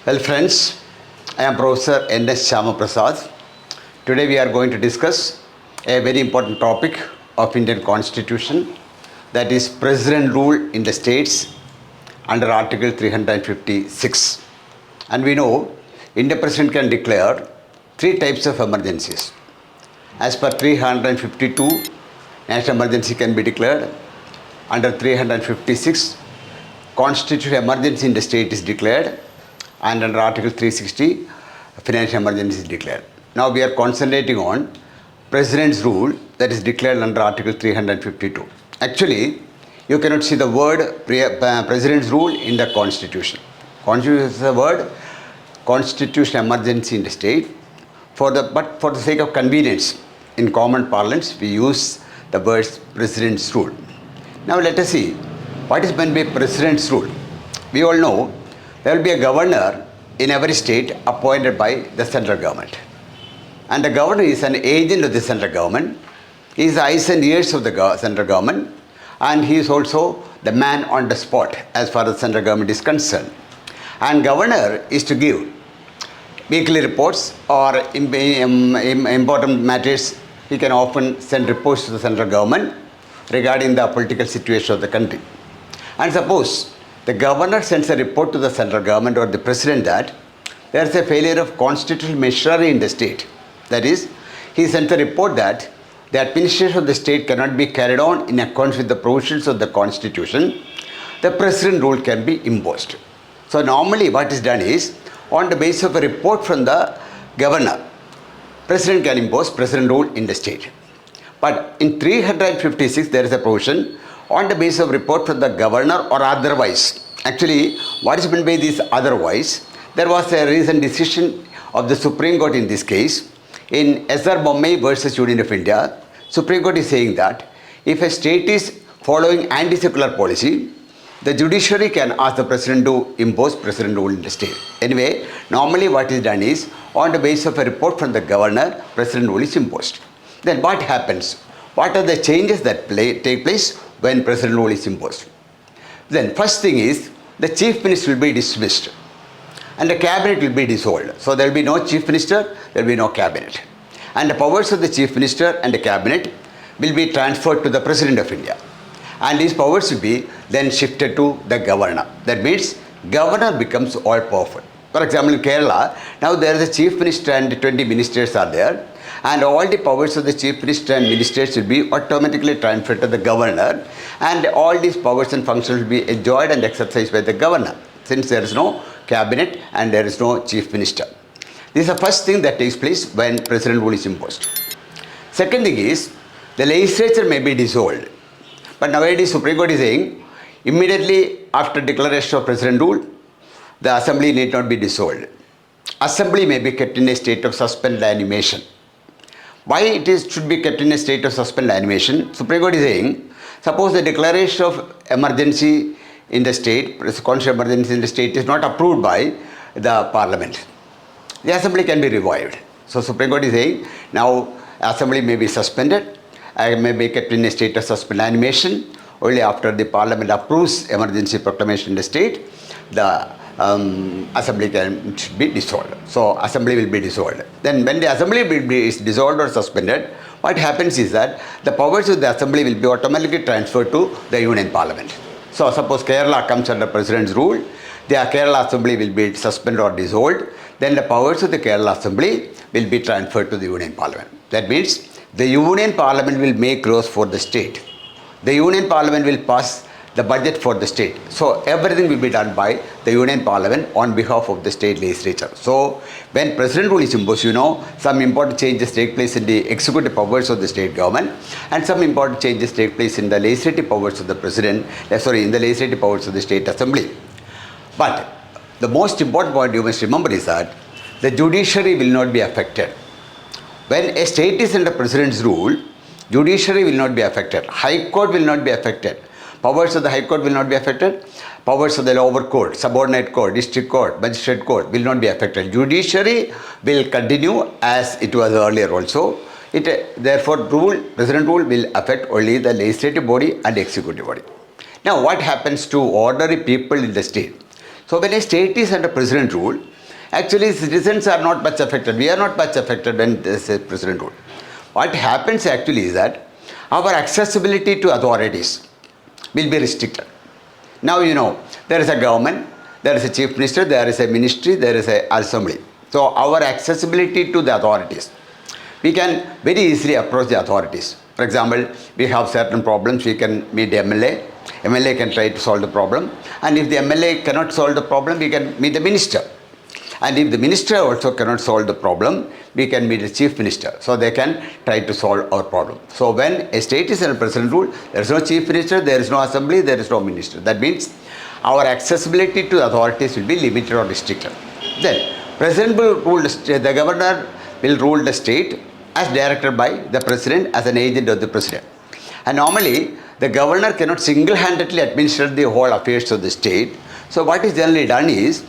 Well friends, I am Professor N.S.Syama Prasad. Today we are going to discuss a very important topic of Indian Constitution, that is President rule in the states under Article 356. And we know Indian President can declare three types of emergencies. As per 352, national emergency can be declared. Under 356, constitutional emergency in the state is declared, and under Article 360, financial emergency is declared. Now we are concentrating on President's rule that is declared under Article 352. Actually, you cannot see the word President's rule in the Constitution. Constitution is the word constitutional emergency in the state. But for the sake of convenience, in common parlance, we use the words President's rule. Now let us see what is meant by President's rule. We all know there will be a governor in every state appointed by the central government. And the governor is an agent of the central government. He is the eyes and ears of the central government, and he is also the man on the spot as far as the central government is concerned. And governor is to give weekly reports or important matters. He can often send reports to the central government regarding the political situation of the country. And suppose the governor sends a report to the central government or the president that there is a failure of constitutional machinery in the state. That is, he sends a report that the administration of the state cannot be carried on in accordance with the provisions of the constitution. The president rule can be imposed. So normally what is done is, on the basis of a report from the governor, president can impose president rule in the state. But in 356 there is a provision on the basis of report from the governor or otherwise. Actually, what is meant by this otherwise? There was a recent decision of the Supreme Court in this case. In S.R. Bommai versus Union of India, Supreme Court is saying that if a state is following anti-secular policy, the judiciary can ask the president to impose president rule in the state. Anyway, normally what is done is, on the basis of a report from the governor, president rule is imposed. Then what happens? What are the changes that take place when president rule is imposed? Then first thing is, the chief minister will be dismissed and the cabinet will be dissolved. So there will be no chief minister, there will be no cabinet. And the powers of the chief minister and the cabinet will be transferred to the president of India. And these powers will be then shifted to the governor. That means governor becomes all powerful. For example, in Kerala, now there is a chief minister and 20 ministers are there. And all the powers of the chief minister and ministers will be automatically transferred to the governor, and all these powers and functions will be enjoyed and exercised by the governor, since there is no cabinet and there is no chief minister. This is the first thing that takes place when president rule is imposed. Second thing is, the legislature may be dissolved. But nowadays Supreme Court is saying, immediately after declaration of president rule, the assembly need not be dissolved. Assembly may be kept in a state of suspended animation. Why it should be kept in a state of suspended animation? Supreme Court is saying, suppose the declaration of emergency in the state, constitutional emergency in the state is not approved by the parliament. The assembly can be revived. So Supreme Court is saying, now assembly may be suspended, may be kept in a state of suspended animation. Only after the parliament approves emergency proclamation in the state, the assembly can be dissolved. So assembly will be dissolved. Then when the assembly is dissolved or suspended, what happens is that the powers of the assembly will be automatically transferred to the union parliament. So suppose Kerala comes under president's rule, the Kerala assembly will be suspended or dissolved, then the powers of the Kerala assembly will be transferred to the union parliament. That means the union parliament will make laws for the state. The union parliament will pass the budget for the state. So everything will be done by the union parliament on behalf of the state legislature. So when president rule is imposed, you know, some important changes take place in the executive powers of the state government, and some important changes take place in the legislative powers of the president, in the legislative powers of the state assembly. But the most important point you must remember is that the judiciary will not be affected. When a state is under president's rule, judiciary will not be affected. High court will not be affected. Powers of the High Court will not be affected. Powers of the lower court, subordinate court, district court, magistrate court will not be affected. Judiciary will continue as it was earlier also. Therefore, president rule will affect only the legislative body and executive body. Now, what happens to ordinary people in the state? So, when a state is under president rule, Actually, citizens are not much affected. We are not much affected when there is a president rule. What happens actually is that our accessibility to authorities will be restricted. Now there is a government, there is a chief minister, there is a ministry, there is a assembly. So our accessibility to the authorities, we can very easily approach the authorities. For example, we have certain problems, we can meet the MLA. MLA can try to solve the problem. And if the MLA cannot solve the problem, we can meet the minister. And if the minister also cannot solve the problem, we can meet the chief minister. So they can try to solve our problem. So when a state is in a president rule, there is no chief minister, there is no assembly, there is no minister. That means our accessibility to authorities will be limited or restricted. Then, president will rule the governor will rule the state as directed by the president as an agent of the president. And normally, the governor cannot single-handedly administer the whole affairs of the state. So what is generally done is,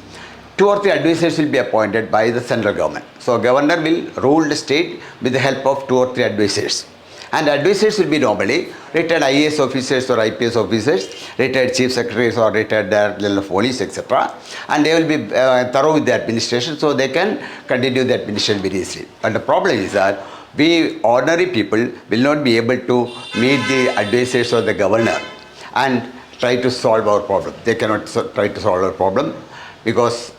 2 or 3 advisors will be appointed by the central government. So governor will rule the state with the help of 2 or 3 advisors. And advisors will be normally retired IAS officers or IPS officers, retired chief secretaries or retired director of police, etc. And they will be thorough with the administration, so they can continue the administration very easily. But the problem is that we ordinary people will not be able to meet the advisors of the governor and try to solve our problem. They cannot try to solve our problem because,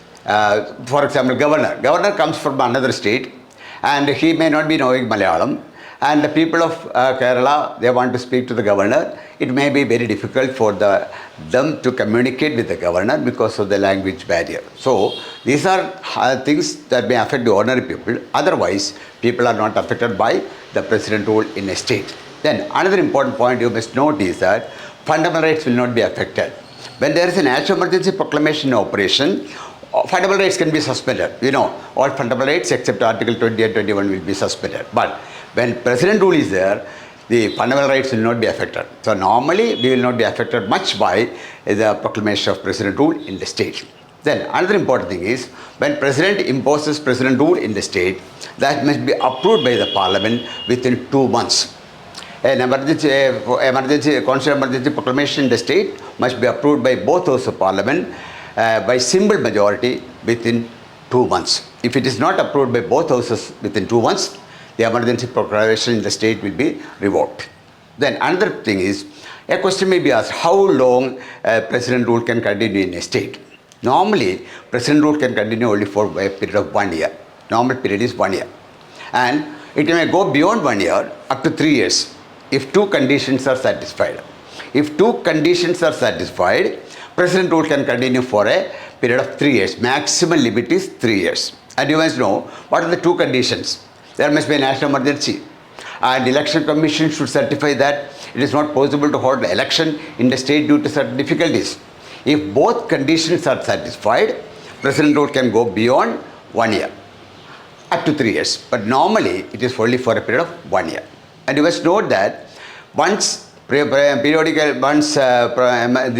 for example, governor comes from another state and he may not be knowing Malayalam. And the people of Kerala, they want to speak to the governor. It may be very difficult for them to communicate with the governor because of the language barrier. So these are things that may affect the ordinary people. Otherwise, people are not affected by the president rule in a state. Then another important point you must note is that fundamental rights will not be affected. When there is a national emergency proclamation operation, fundamental rights can be suspended. All fundamental rights except Article 20 and 21 will be suspended. But when president rule is there, the fundamental rights will not be affected. So normally, we will not be affected much by the proclamation of president rule in the state. Then another important thing is, when president imposes president rule in the state, that must be approved by the parliament within 2 months. An constitutional emergency proclamation in the state must be approved by both houses of parliament by simple majority within 2 months. If it is not approved by both houses within 2 months, the emergency proclamation in the state will be revoked. Then another thing is, a question may be asked, how long president rule can continue in a state? Normally, president rule can continue only for a period of 1 year. Normal period is 1 year. And it may go beyond 1 year up to 3 years if 2 conditions are satisfied. If 2 conditions are satisfied, president rule can continue for a period of 3 years. Maximum limit is 3 years. And you must know, what are the 2 conditions? There must be a national emergency. And election commission should certify that it is not possible to hold the election in the state due to certain difficulties. If both conditions are satisfied, president rule can go beyond 1 year, up to 3 years. But normally, it is only for a period of 1 year. And you must note that once this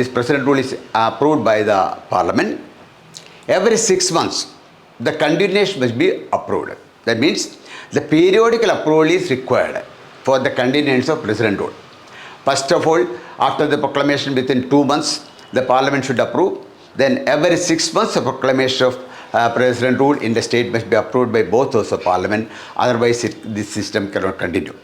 president rule is approved by the parliament, every 6 months, the continuation must be approved. That means the periodical approval is required for the continuance of president rule. First of all, after the proclamation within 2 months, the parliament should approve. Then every 6 months, the proclamation of president rule in the state must be approved by both houses of parliament. Otherwise, this system cannot continue.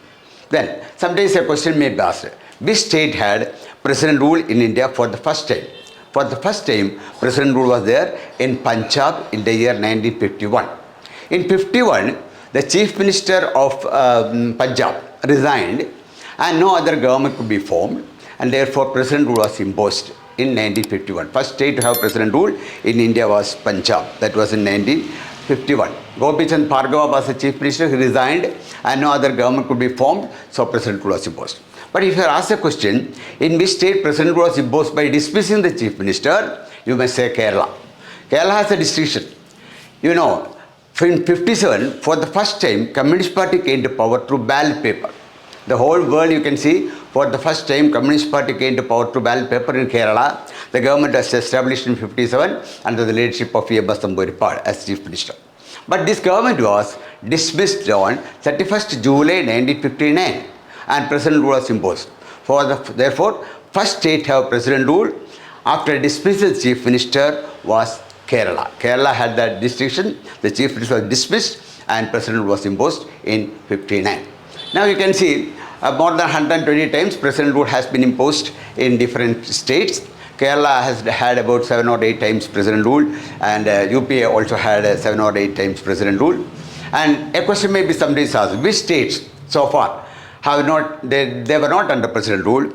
Then, sometimes a question may be asked, which state had president rule in India for the first time? For the first time, president rule was there in Punjab in the year 1951. In 51, the chief minister of Punjab resigned and no other government could be formed, and therefore president rule was imposed in 1951. First state to have president rule in India was Punjab. That was in 1951. Gopichand Bhargava was the chief minister. He resigned and no other government could be formed, so president rule was imposed. But if you are asked a question, in which state president rule was imposed by dismissing the chief minister, you may say Kerala. Kerala has a distinction. In 1957, for the first time, Communist Party came to power through ballot paper. The whole world you can see, for the first time, Communist Party came to power through ballot paper in Kerala. The government was established in 1957 under the leadership of E.M.S. Namboodiripad as chief minister. But this government was dismissed on 31st July 1959 and president rule was imposed. Therefore, first state to have president rule after dismissing the chief minister was Kerala. Kerala had that distinction. The chief minister was dismissed and president was imposed in 59. Now you can see more than 120 times president rule has been imposed in different states. Kerala has had about 7 or 8 times president rule, and UP also had 7 or 8 times president rule. And a question may be somebody asked, which states so far have not, they were not under president rule?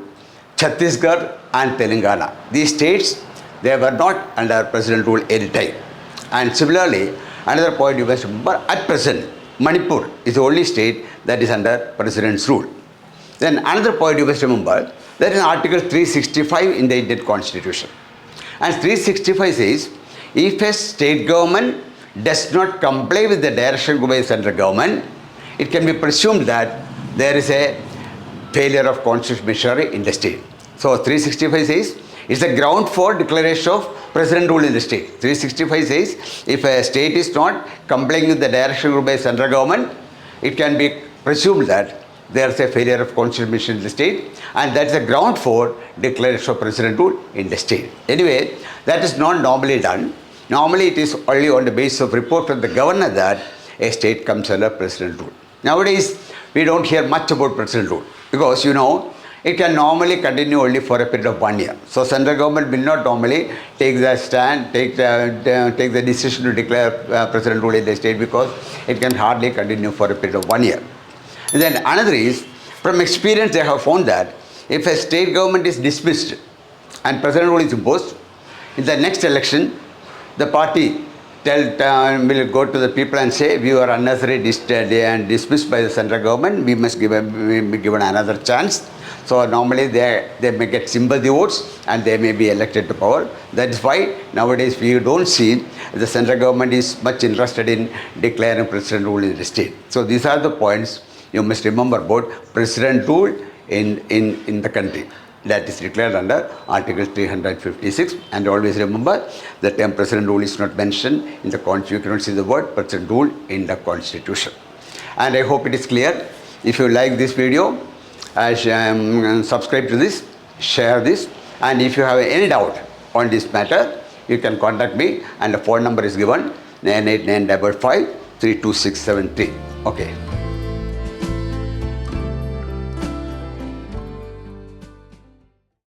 Chhattisgarh and Telangana. These states, they were not under president rule any time. And similarly, another point you must remember, at present, Manipur is the only state that is under president's rule. Then another point you must remember, that is Article 365 in the Indian Constitution. And 365 says, if a state government does not comply with the direction given by the central government, it can be presumed that there is a failure of constitutional machinery in the state. So 365 says, it's a ground for declaration of president rule in the state. 365 says, if a state is not complying with the direction given by the central government, it can be presumed that there is a failure of constitutional machinery in the state, and that is a ground for declaration of president rule in the state. Anyway, that is not normally done. Normally it is only on the basis of report from the governor that a state comes under president rule. Nowadays, we don't hear much about president rule because, you know, it can normally continue only for a period of 1 year. So central government will not normally take the stand, take the decision to declare president rule in the state because it can hardly continue for a period of 1 year. And then another is, from experience they have found that if a state government is dismissed and president rule is imposed, in the next election, the party will go to the people and say, we were unnecessarily dismissed by the central government, we must be given another chance. So normally they may get sympathy votes and they may be elected to power. That is why nowadays we don't see the central government is much interested in declaring president rule in the state. So these are the points you must remember about president rule in the country. That is declared under Article 356, and always remember the term president rule is not mentioned in the Constitution. You cannot see the word president rule in the Constitution. And I hope it is clear. If you like this video, subscribe to this, share this, and if you have any doubt on this matter, you can contact me, and the phone number is given 98955 32673. Okay.